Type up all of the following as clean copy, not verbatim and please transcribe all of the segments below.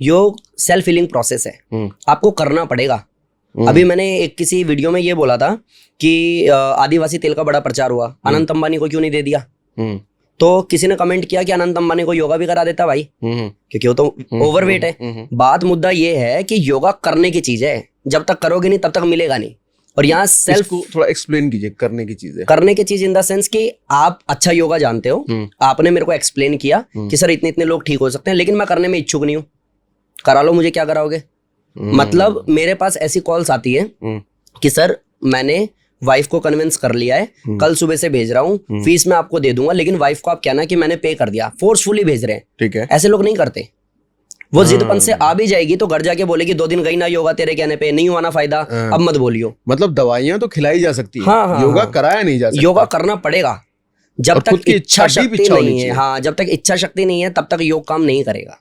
योग self healing process है, आपको करना पड़ेगा। अभी मैंने एक किसी वीडियो में ये बोला था कि आदिवासी तेल का बड़ा प्रचार हुआ, अनंत अंबानी को क्यों नहीं दे दिया? तो किसी ने कमेंट किया कि अनंत अंबानी को योगा भी करा देता भाई, क्योंकि वो तो ओवरवेट है। बात मुद्दा ये है कि योगा करने की चीज है, जब तक करोगे नहीं तब तक मिलेगा नहीं। और यहाँ सेल्फ को थोड़ा एक्सप्लेन कीजिए, करने की चीज है। करने की चीज इन द सेंस कि आप अच्छा योगा जानते हो, आपने मेरे को एक्सप्लेन किया कि सर इतने इतने लोग ठीक हो सकते हैं, लेकिन मैं करने में इच्छुक नहीं हूँ, करा लो, मुझे क्या कराओगे? मतलब मेरे पास ऐसी कॉल्स आती है कि सर मैंने वाइफ को कन्विंस कर लिया है, कल सुबह से भेज रहा हूँ, फीस मैं आपको दे दूंगा, लेकिन वाइफ को आप कहना कि मैंने पे कर दिया। फोर्सफुली भेज रहे हैं, ठीक है। ऐसे लोग नहीं करते। वो जिदपन से आ भी जाएगी तो घर जाके बोलेगी 2 दिन गई ना योगा तेरे कहने पे, नहीं हुआ ना फायदा, अब मत बोलियो। मतलब दवाइयां तो खिलाई जा सकती है, हाँ, योगा कराया नहीं जा सकता। योगा करना पड़ेगा, जब तक इच्छा शक्ति नहीं है। हाँ, जब तक इच्छा शक्ति नहीं है तब तक योग काम नहीं करेगा।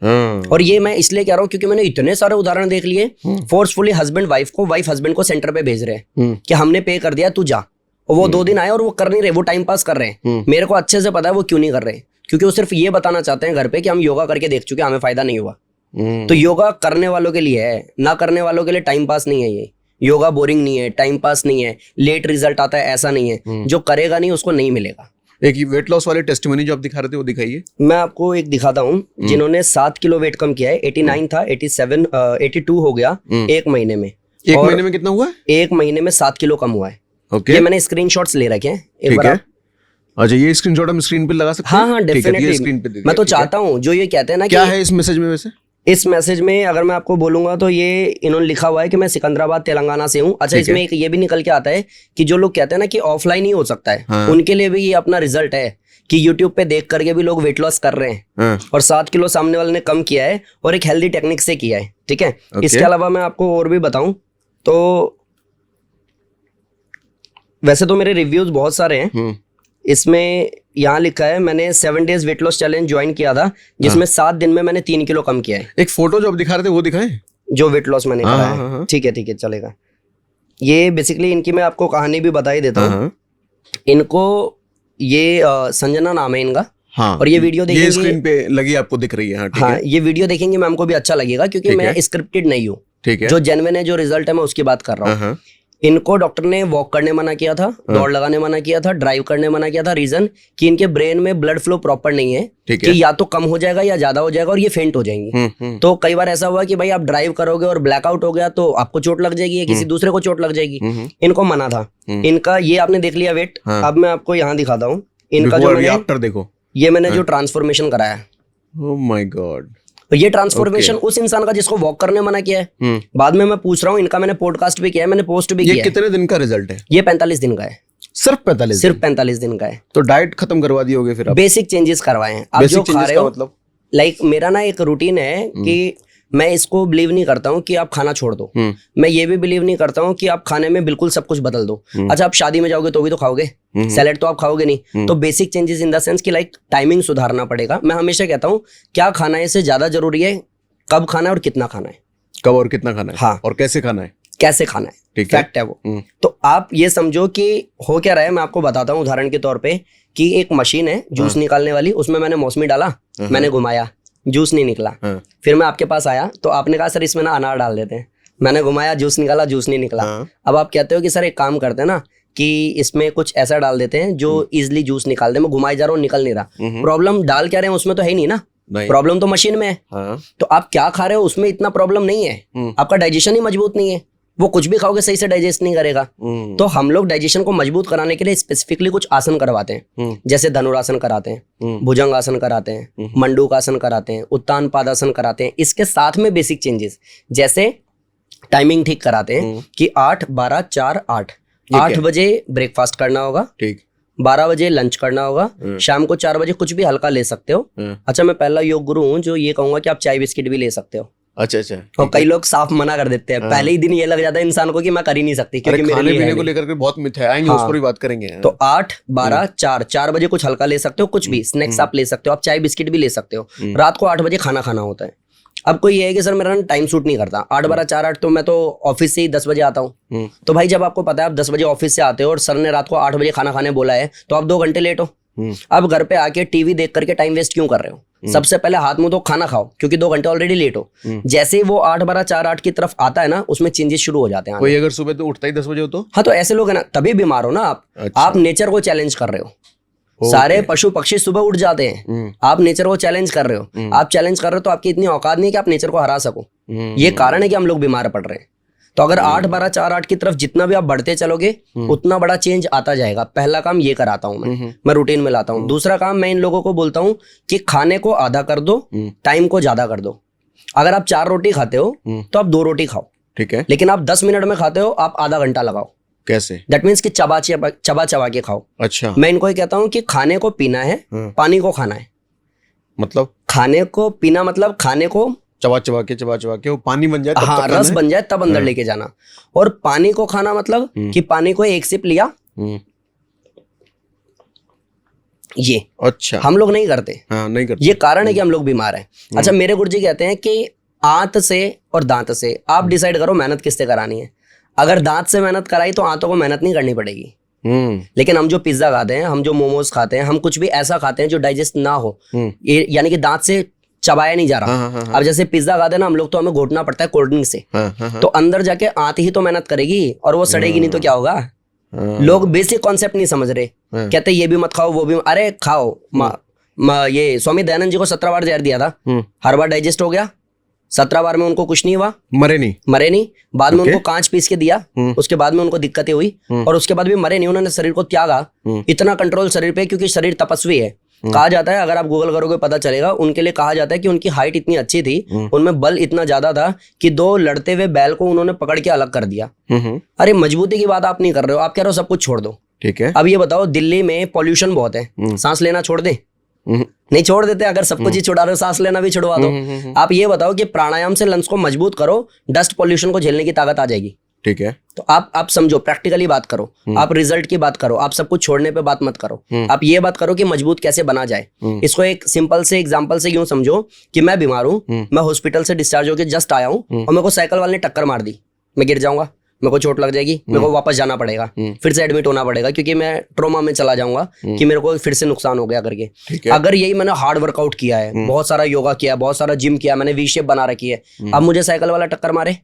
और ये मैं इसलिए कह रहा हूँ क्योंकि मैंने इतने सारे उदाहरण देख लिए, फोर्सफुली हस्बैंड वाइफ को, वाइफ हस्बैंड को सेंटर पे भेज रहे हैं कि हमने पे कर दिया, तू जा। और वो 2 दिन आए और वो कर नहीं रहे, वो टाइम पास कर रहे हैं। मेरे को अच्छे से पता है वो क्यों नहीं कर रहे, क्योंकि वो सिर्फ ये बताना चाहते हैं घर पे कि हम योगा करके देख चुके, हमें फायदा नहीं हुआ। तो योगा करने वालों के लिए है, ना करने वालों के लिए टाइम पास नहीं है। ये योगा बोरिंग नहीं है, टाइम पास नहीं है, लेट रिजल्ट आता है ऐसा नहीं है। जो करेगा नहीं उसको नहीं मिलेगा। एक वेट लॉस वाले टेस्टिमनी जो आप दिखा रहे थे वो दिखाइए। मैं आपको एक दिखाता हूँ जिन्होंने 7 किलो वेट कम किया है। 89 था, 87 82 हो गया 1 महीने में। एक महीने में कितना हुआ? 1 महीने में 7 किलो कम हुआ है। ओके, ये मैंने स्क्रीनशॉट्स ले रखे हैं, एक बार आप। अच्छा, ये स्क्रीनशॉट हम स्क्रीन पे लगा सकते हैं? हाँ, डेफिनेटली। मैं तो चाहता हूँ जो ये कहते हैं ना, क्या है इस मैसेज में? वैसे इस मैसेज में अगर मैं आपको बोलूंगा तो ये इन्होंने लिखा हुआ है कि मैं सिकंदराबाद तेलंगाना से हूँ। अच्छा, इसमें एक ये भी निकल के आता है कि जो लोग कहते हैं ना कि ऑफलाइन ही हो सकता है, उनके लिए भी ये अपना रिजल्ट है कि YouTube पे देख करके भी लोग वेट लॉस कर रहे हैं और 7 किलो सामने वाले ने कम किया है और एक हेल्दी टेक्निक से किया है। ठीक है, इसके अलावा मैं आपको और भी बताऊं तो वैसे तो मेरे रिव्यूज बहुत सारे हैं। इसमें यहाँ लिखा है मैंने 7 days weight loss challenge join किया था, जिसमें 7 दिन में मैंने 3 किलो कम किया है। एक फोटो जो आप दिखा रहे थे वो दिखाएं, जो वेट लॉस मैंने करा है। ठीक है, चलेगा। ये बेसिकली इनकी मैं आपको कहानी भी बता ही देता हूँ। इनको ये संजना नाम है इनका। हाँ, और ये वीडियो देखेंगे, ये स्क्रीन पे लगी आपको दिख रही है। हाँ, हाँ, ये वीडियो देखेंगे मैम को भी अच्छा लगेगा क्योंकि मैं स्क्रिप्टेड नहीं हूँ। ठीक है, जो जेन्युइन है, जो रिजल्ट है, मैं उसकी बात कर रहा हूँ। इनको डॉक्टर ने वॉक करने मना किया था, दौड़ लगाने मना किया था, ड्राइव करने मना किया था। रीजन कि इनके ब्रेन में ब्लड फ्लो प्रॉपर नहीं है, कि या तो कम हो जाएगा या ज्यादा हो जाएगा और ये फेंट हो जाएंगी। तो कई बार ऐसा हुआ कि भाई आप ड्राइव करोगे और ब्लैकआउट हो गया तो आपको चोट लग जाएगी या किसी दूसरे को चोट लग जाएगी। इनको मना था। इनका ये आपने देख लिया वेट। अब मैं आपको यहाँ दिखाता हूँ इनका जो आफ्टर देखो, ये मैंने जो ट्रांसफॉर्मेशन कराया। Oh my God. ये ट्रांसफॉर्मेशन उस इंसान का जिसको वॉक करने मना किया है। बाद में मैं पूछ रहा हूँ, इनका मैंने पॉडकास्ट भी किया है, मैंने पोस्ट भी किया है। ये कितने दिन का रिजल्ट है? ये 45 दिन का है। सिर्फ 45 दिन का है। तो डाइट खत्म करवा दी होगी फिर आप? बेसिक चेंजेस करवाए हैं। आप जो खा रहे हो, मतलब लाइक मेरा ना एक रूटीन है कि मैं इसको बिलीव नहीं करता हूँ कि आप खाना छोड़ दो। मैं ये भी बिलीव नहीं करता हूँ कि आप खाने में बिल्कुल सब कुछ बदल दो। अच्छा, आप शादी में जाओगे तो भी तो खाओगे, सैलेड तो आप खाओगे नहीं। तो basic changes in the sense कि लाइक टाइमिंग सुधारना पड़ेगा। मैं हमेशा कहता हूँ क्या खाना है इससे ज्यादा जरूरी है कब खाना है और कितना खाना है। कब और कितना खाना है? हाँ, और कैसे खाना है? कैसे खाना है, फैक्ट है वो। तो आप ये समझो कि हो क्या रहा है, मैं आपको बताता हूँ उदाहरण के तौर पे कि एक मशीन है जूस निकालने वाली, उसमें मैंने मौसमी डाला, मैंने घुमाया, जूस नहीं निकला। फिर मैं आपके पास आया तो आपने कहा सर इसमें ना अनार डाल देते हैं। मैंने घुमाया, जूस निकाला, जूस नहीं निकला। अब आप कहते हो कि सर एक काम करते हैं ना कि इसमें कुछ ऐसा डाल देते हैं जो इजिली जूस निकाल दे। मैं घुमाई जा रहा हूँ, निकल नहीं रहा। प्रॉब्लम डाल क्या रहे हैं उसमें तो है ही नहीं ना, प्रॉब्लम तो मशीन में है। तो आप क्या खा रहे हो उसमें इतना प्रॉब्लम नहीं है, आपका डाइजेशन ही मजबूत नहीं है। वो कुछ भी खाओगे सही से डाइजेस्ट नहीं करेगा। तो हम लोग डाइजेशन को मजबूत कराने के लिए स्पेसिफिकली कुछ आसन करवाते हैं, जैसे धनुरासन कराते हैं, भुजंग आसन कराते हैं, मंडूक आसन कराते हैं, उत्तान पादासन कराते हैं। इसके साथ में बेसिक चेंजेस जैसे टाइमिंग ठीक कराते हैं कि 8 12 4 8 बजे ब्रेकफास्ट करना होगा, ठीक, 12 बजे लंच करना होगा, शाम को 4 बजे कुछ भी हल्का ले सकते हो। अच्छा, मैं पहला योग गुरु हूँ जो ये कहूंगा कि आप चाय बिस्किट भी ले सकते हो। अच्छा, और कई लोग साफ मना कर देते हैं। पहले ही दिन ये लग जाता है इंसान को कि मैं कर ही नहीं सकती क्योंकि मेरे खाने पीने को लेकर के बहुत मिथ है, आएंगे उस पर भी बात करेंगे। तो 8 12 4 बजे कुछ हल्का ले सकते हो, कुछ भी स्नैक्स आप ले सकते हो, आप चाय बिस्किट भी ले सकते हो। रात को 8 बजे खाना खाना होता है। अब कोई ये है कि सर मेरा टाइम सूट नहीं करता, 8 12 4 8, तो मैं तो ऑफिस से ही 10 बजे आता हूँ। तो भाई जब आपको पता है आप 10 बजे ऑफिस से आते हो और सर ने रात को 8 बजे खाना खाने बोला है तो आप 2 घंटे लेट हो। अब घर पे आके टीवी देख करके टाइम वेस्ट क्यों कर रहे हो? सबसे पहले हाथ मुंह धो, खाना खाओ, क्योंकि 2 घंटे ऑलरेडी लेट हो। जैसे ही वो 8-12-4-8 की तरफ आता है ना, उसमें चेंजेस शुरू हो जाते हैं। कोई अगर सुबह तो उठता ही 10 बजे हो तो हाँ, तो ऐसे लोग है ना, तभी बीमार हो ना आप। अच्छा। आप नेचर को चैलेंज कर रहे हो। सारे पशु पक्षी सुबह उठ जाते हैं, आप नेचर को चैलेंज कर रहे हो। आप चैलेंज कर रहे हो तो आपकी इतनी औकात नहीं है कि आप नेचर को हरा सको। ये कारण है कि हम लोग बीमार पड़ रहे हैं। तो अगर 8-12-4-8 की तरफ जितना भी आप बढ़ते चलोगे, उतना बड़ा चेंज आता जाएगा। पहला काम ये कराता हूं मैं रूटीन में लाता हूं। दूसरा काम मैं इन लोगों को बोलता हूं कि खाने को आधा कर दो, टाइम को ज्यादा कर दो। अगर आप 4 रोटी खाते हो तो आप 2 रोटी खाओ, ठीक है। लेकिन आप 10 मिनट में खाते हो, आप आधा घंटा लगाओ। कैसे? दैट मीन्स कि चबा चबा के खाओ। अच्छा। मैं इनको ये कहता हूँ कि खाने को पीना है, पानी को खाना है। मतलब खाने को पीना मतलब खाने को चबा चबा के वो पानी बन जाए तब हाँ, तक रस बन जाए तब अंदर लेके जाना। और पानी को खाना मतलब कि पानी को 1 सिप लिया, ये अच्छा हम लोग नहीं करते। हाँ, नहीं करते। ये कारण है कि हम लोग बीमार हैं। अच्छा, मेरे गुरुजी कहते हैं कि आंत से और दांत से आप डिसाइड करो मेहनत किससे करानी है। अगर दांत से मेहनत कराई तो आंतों को मेहनत नहीं करनी पड़ेगी। लेकिन हम जो पिज्जा खाते हैं, हम जो मोमोज खाते हैं, हम कुछ भी ऐसा खाते हैं जो डाइजेस्ट ना हो, यानी कि दांत से चबाया नहीं जा रहा। अब जैसे पिज्जा खाते हैं ना हम लोग, तो हमें घोटना पड़ता है कोल्ड ड्रिंक से। तो अंदर जाके आंत ही तो मेहनत करेगी और वो सड़ेगी नहीं तो क्या होगा। लोग बेसिक कॉन्सेप्ट नहीं समझ रहे, कहते ये भी मत खाओ वो भी। अरे खाओ, ये स्वामी दयानंद जी को 17 बार जहर दिया था, हर बार डाइजेस्ट हो गया। 17 बार में उनको कुछ नहीं हुआ, मरे नहीं। बाद में उनको कांच पीस के दिया, उसके बाद में उनको दिक्कतें हुई और उसके बाद भी मरे नहीं। उन्होंने शरीर को त्यागा। इतना कंट्रोल शरीर पे, क्योंकि शरीर तपस्वी है। कहा जाता है, अगर आप गूगल करोगे पता चलेगा, उनके लिए कहा जाता है कि उनकी हाइट इतनी अच्छी थी, उनमें बल इतना ज्यादा था कि 2 लड़ते हुए बैल को उन्होंने पकड़ के अलग कर दिया। अरे मजबूती की बात आप नहीं कर रहे हो, आप कह रहे हो सब कुछ छोड़ दो। ठीक है। अब ये बताओ, दिल्ली में पॉल्यूशन बहुत है, सांस लेना छोड़ दे? नहीं छोड़ देते। अगर सब कुछ ही छुड़ा रहे हो, सांस लेना भी छुड़वा दो। आप ये बताओ कि प्राणायाम से लंग्स को मजबूत करो, डस्ट पॉल्यूशन को झेलने की ताकत आ जाएगी। ठीक है। तो आप समझो, प्रैक्टिकली बात करो, आप रिजल्ट की बात करो, आप सब कुछ छोड़ने पे बात मत करो। आप ये बात करो कि मजबूत कैसे बना जाए। इसको एक सिंपल से एग्जांपल से यूं समझो कि मैं बीमार हूं, मैं हॉस्पिटल से डिस्चार्ज होकर जस्ट आया हूं और मेरे को साइकिल वाले ने टक्कर मार दी, मैं गिर जाऊंगा, मेरे को चोट लग जाएगी, मेरे को वापस जाना पड़ेगा, फिर से एडमिट होना पड़ेगा, क्योंकि मैं ट्रोमा में चला जाऊंगा कि मेरे को फिर से नुकसान हो गया करके। अगर यही मैंने हार्ड वर्कआउट किया है, बहुत सारा योगा किया, बहुत सारा जिम किया, मैंने वी शेप बना रखी है, अब मुझे साइकिल वाला टक्कर मारे,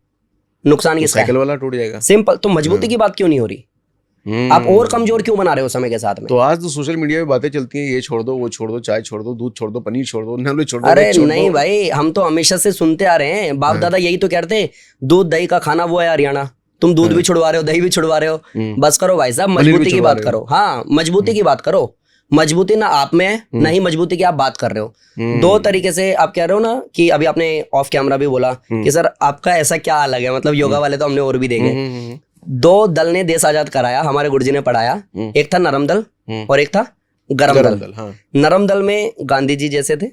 नुकसान किसका है? साइकिल वाला टूट जाएगा। सिंपल। तो मजबूती की बात क्यों नहीं हो रही? आप और कमजोर क्यों बना रहे हो समय के साथ में? तो आज तो सोशल मीडिया पे बातें चलती हैं, ये छोड़ दो, वो छोड़ दो, चाय छोड़ दो, दूध छोड़ दो, पनीर छोड़ दो, नॉनवेज छोड़ दो। अरे नहीं भाई, हम तो हमेशा से सुनते आ रहे हैं, बाप दादा यही तो कहते हैं, दूध दही का खाना वो है हरियाणा। तुम दूध भी छुड़वा रहे हो, दही भी छुड़वा रहे हो। बस करो भाई साहब, मजबूती की बात करो। हाँ, मजबूती की बात करो। मजबूती ना आप में है, ना ही मजबूती की आप बात कर रहे हो। 2 तरीके से आप कह रहे हो ना, कि अभी आपने ऑफ कैमरा भी बोला कि सर आपका ऐसा क्या अलग है, मतलब योगा वाले तो हमने और भी देखे। 2 दल ने देश आजाद कराया, हमारे गुरुजी ने पढ़ाया। एक था नरम दल और एक था गरम दल। हाँ। नरम दल में गांधी जी जैसे थे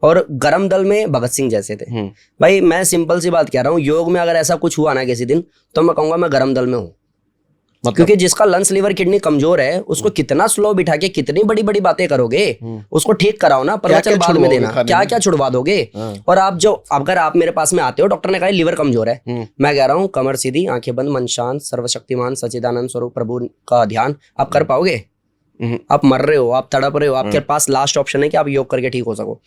और गरम दल में भगत सिंह जैसे थे। भाई मैं सिंपल सी बात कह रहा हूँ, योग में अगर ऐसा कुछ हुआ ना किसी दिन, तो मैं कहूंगा मैं गरम दल में हूँ। मतलब? क्योंकि जिसका लंग्स लीवर किडनी कमजोर है, उसको कितना स्लो बिठा के कितनी बड़ी बड़ी बातें करोगे, उसको ठीक कराओ ना, प्रवचन बाद में देना, क्या क्या छुड़वा दोगे। और आप जो, अगर आप मेरे पास में आते हो, डॉक्टर ने कहा लीवर कमजोर है, मैं कह रहा हूँ कमर सीधी, आंखें बंद, मन शांत, सर्वशक्तिमान सच्चिदानंद स्वरूप प्रभु का ध्यान, आप कर पाओगे? आप मर रहे हो, आप तड़प रहे हो, आपके पास लास्ट ऑप्शन है कि आप योग करके ठीक हो सको।